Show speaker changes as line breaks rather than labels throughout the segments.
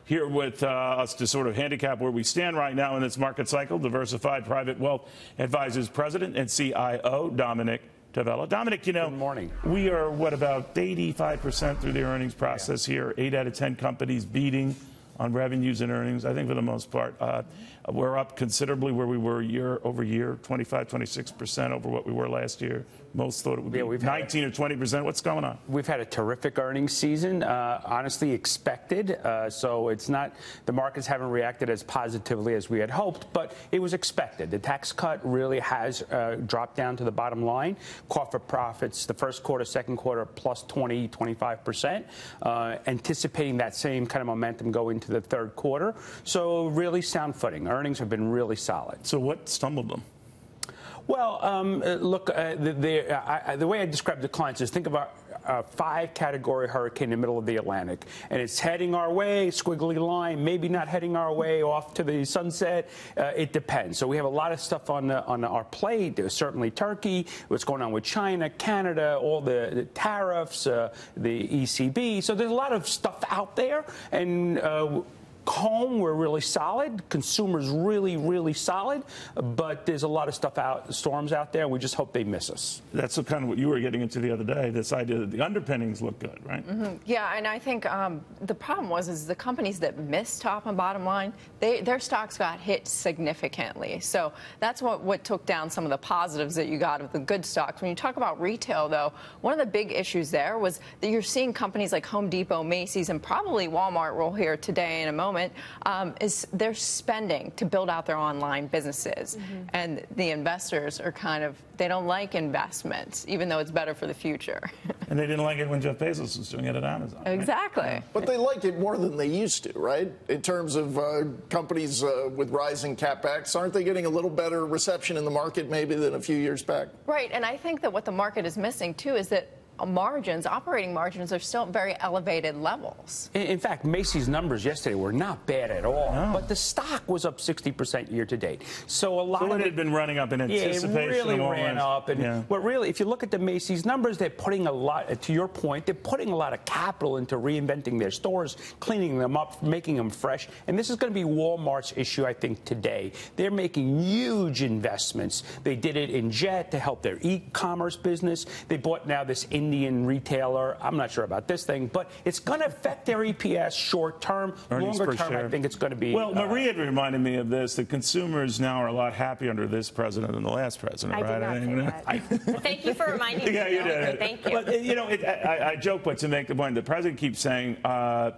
Here with us to sort of handicap where we stand right now in this market cycle, Diversified Private Wealth Advisors President and CIO, Dominick Tavella. Dominick, you know,
good morning.
We are, what, about 85% through the earnings process here. 8 out of 10 companies beating on revenues and earnings, I think, for the most part. We're up considerably where we were year over year, 25, 26% over what we were last year. Most thought it would be 19 or 20%. What's going on?
We've had a terrific earnings season, honestly expected. So it's not, the markets haven't reacted as positively as we had hoped, but it was expected. The tax cut really has dropped down to the bottom line. Corporate profits, the first quarter, second quarter, plus 20, 25%. Anticipating that same kind of momentum going into the third quarter. So really sound footing. Earnings have been really solid.
So what stumbled them?
Well, look, the way I describe the clients is think about a 5-category hurricane in the middle of the Atlantic, and it's heading our way, squiggly line, maybe not heading our way off to the sunset. It depends. So we have a lot of stuff on our plate. There's certainly Turkey, what's going on with China, Canada, all the tariffs, the ECB. So there's a lot of stuff out there, and home, we're really solid. Consumers really, really solid. But there's a lot of stuff storms out there. We just hope they miss us.
That's kind of what you were getting into the other day, this idea that the underpinnings look good, right?
Mm-hmm. Yeah, and I think the problem is the companies that missed top and bottom line, their stocks got hit significantly. So that's what took down some of the positives that you got of the good stocks. When you talk about retail, though, one of the big issues there was that you're seeing companies like Home Depot, Macy's, and probably Walmart, we'll hear today in a moment, is they're spending to build out their online businesses. Mm-hmm. And the investors are they don't like investments, even though it's better for the future.
And they didn't like it when Jeff Bezos was doing it at Amazon.
Exactly.
Right?
But they like it more than they used to, right? In terms of companies with rising CapEx, aren't they getting a little better reception in the market maybe than a few years back?
Right, and I think that what the market is missing, too, is that operating margins are still at very elevated levels.
In fact, Macy's numbers yesterday were not bad at all, but the stock was up 60% year to date. So it
had been running up in anticipation.
Yeah, it really
of
ran up. And but really, if you look at the Macy's numbers, they're putting a lot, to your point, they're putting a lot of capital into reinventing their stores, cleaning them up, making them fresh. And this is going to be Walmart's issue, I think, today. They're making huge investments. They did it in Jet to help their e-commerce business. They bought now this Indian retailer. I'm not sure about this thing, but it's going to affect their EPS short term. Longer term, I think it's going to be.
Well, Maria had reminded me of this. The consumers now are a lot happier under this president than the last president, right?
I did not say that. Thank you for reminding me.
Yeah, you did.
Thank you.
But, you know, I joke, but to make the point, the president keeps saying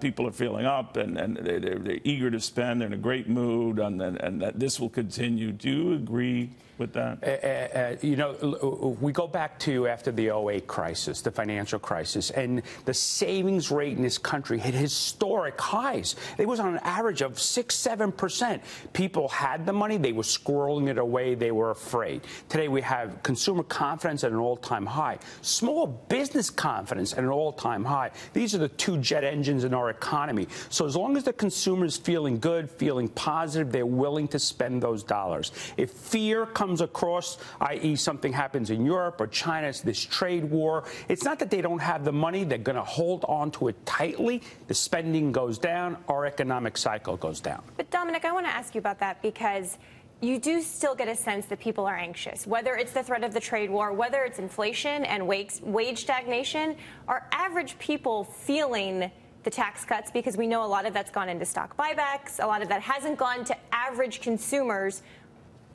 people are feeling up and they're eager to spend. They're in a great mood, and that this will continue. Do you agree with that?
You know, we go back to after the 08 crisis, the financial crisis, and the savings rate in this country hit historic highs. It was on an average of 6-7%. People had the money, they were squirreling it away, they were afraid. Today we have consumer confidence at an all-time high, small business confidence at an all-time high. These are the two jet engines in our economy. So as long as the consumer is feeling good, feeling positive, they're willing to spend those dollars. If fear comes across, i.e. something happens in Europe or China, this trade war, it's not that they don't have the money, they're going to hold on to it tightly. The spending goes down, our economic cycle goes down.
But Dominick, I want to ask you about that because you do still get a sense that people are anxious, whether it's the threat of the trade war, whether it's inflation and wage stagnation. Are average people feeling the tax cuts? Because we know a lot of that's gone into stock buybacks, a lot of that hasn't gone to average consumers.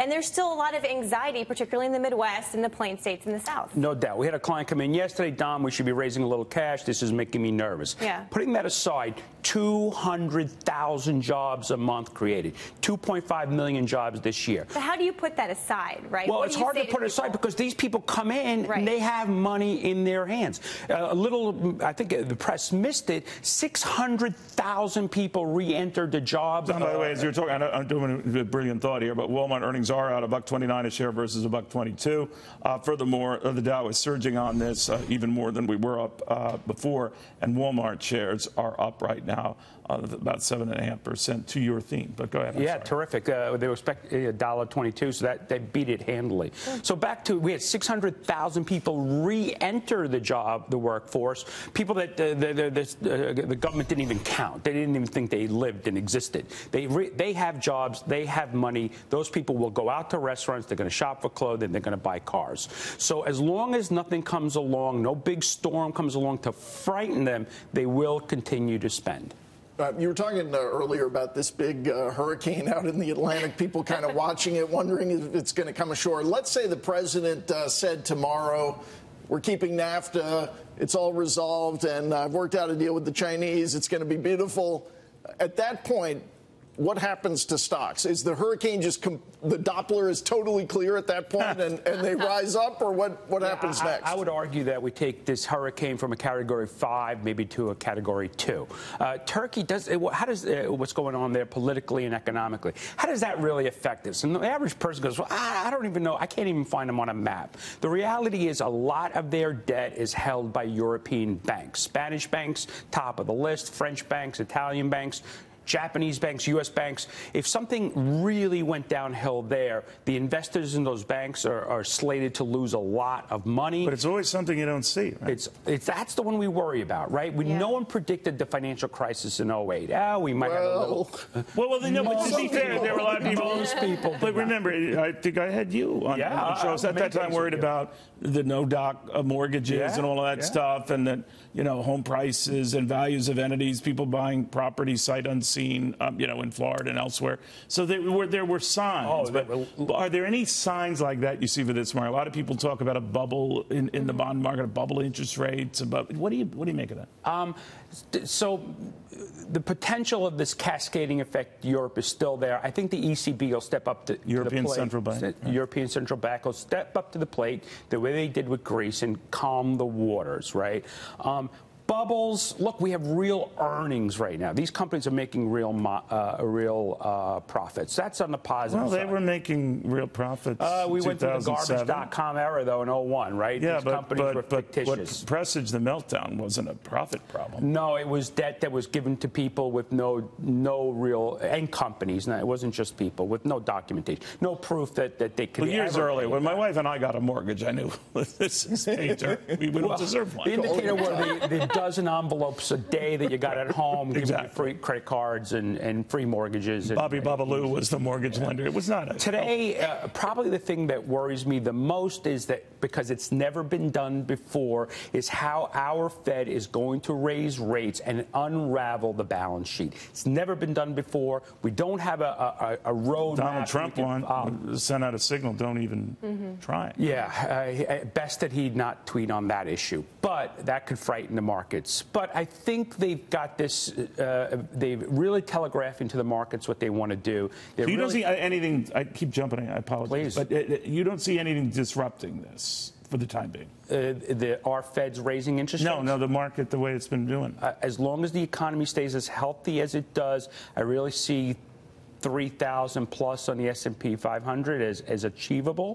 And there's still a lot of anxiety, particularly in the Midwest and the Plain States in the South.
No doubt. We had a client come in yesterday. Dom, we should be raising a little cash. This is making me nervous.
Yeah.
Putting that aside, 200,000 jobs a month created. 2.5 million jobs this year.
So how do you put that aside, right?
Well, it's hard to put it aside because these people come in and they have money in their hands. I think the press missed it, 600,000 people re-entered the jobs.
By the way, as you're talking, I'm doing a brilliant thought here, but Walmart earnings are out $1.29 a share versus $1.22. Furthermore, the Dow is surging on this even more than we were up before, and Walmart shares are up right now about 7.5% to your theme. But go ahead. I'm sorry.
Terrific. They were expecting $1.22, so that beat it handily. So back to, we had 600,000 people re-enter the workforce, people that the government didn't even count. They didn't even think they lived and existed. They have jobs, they have money. Those people will go out to restaurants, they're going to shop for clothing, they're going to buy cars. So as long as nothing comes along, no big storm comes along to frighten them, they will continue to spend.
You were talking earlier about this big hurricane out in the Atlantic, people kind of watching it, wondering if it's going to come ashore. Let's say the president said tomorrow, we're keeping NAFTA, it's all resolved, and I've worked out a deal with the Chinese, it's going to be beautiful. At that point, what happens to stocks? Is the hurricane just the Doppler is totally clear at that point and they rise up, or what happens next?
I would argue that we take this hurricane from a category 5 maybe to a category 2. Turkey does, how does what's going on there politically and economically, how does that really affect us? And the average person goes, well, I don't even know, I can't even find them on a map. The reality is a lot of their debt is held by European banks. Spanish banks, top of the list, French banks, Italian banks, Japanese banks, U.S. banks. If something really went downhill there, the investors in those banks are slated to lose a lot of money.
But it's always something you don't see, right?
That's the one we worry about, right? No one predicted the financial crisis in 08. We might have a little...
Well, but to be fair, there were a lot of people...
Most people.
But remember, I think I had you on the show. At that time, worried about the no-doc mortgages and all of that stuff, and that, home prices and values of entities, people buying property sight unseen, in Florida and elsewhere. So there were signs. But are there any signs like that you see for this market? A lot of people talk about a bubble in the bond market, a bubble interest rates. What do you make of that?
So the potential of this cascading effect, Europe is still there. I think the ECB will step up to
European
the plate.
Central Bank. Right.
European Central Bank will step up to the plate the way they did with Greece and calm the waters, right? Bubbles, look, we have real earnings right now. These companies are making real profits. That's on the positive side.
Well, they were making real profits.
We went through the garbage.com era, though, in 01, right?
Yeah,
These companies were fictitious.
What presaged the meltdown wasn't a profit problem.
No, it was debt that was given to people with no real, and companies. No, it wasn't just people with no documentation, no proof that they could.
Well, years earlier, when my wife and I got a mortgage, I knew this is major. We don't deserve one.
The indicator were the dozen envelopes a day that you got at home, giving you free credit cards and free mortgages.
Bobby Babalu was the mortgage lender. It was not.
Today, probably the thing that worries me the most is that, because it's never been done before, is how our Fed is going to raise rates and unravel the balance sheet. It's never been done before. We don't have a roadmap.
Donald Trump sent out a signal, don't even try it.
Yeah, best that he not tweet on that issue. But that could frighten the markets. But I think they've got this, they've really telegraphing to the markets what they want to do.
So you don't see anything, I keep jumping, I apologize.
Please.
But you don't see anything disrupting this for the time being?
Are Feds raising interest rates?
No, the market, the way it's been doing.
As long as the economy stays as healthy as it does, I really see 3,000 plus on the S&P 500 as achievable.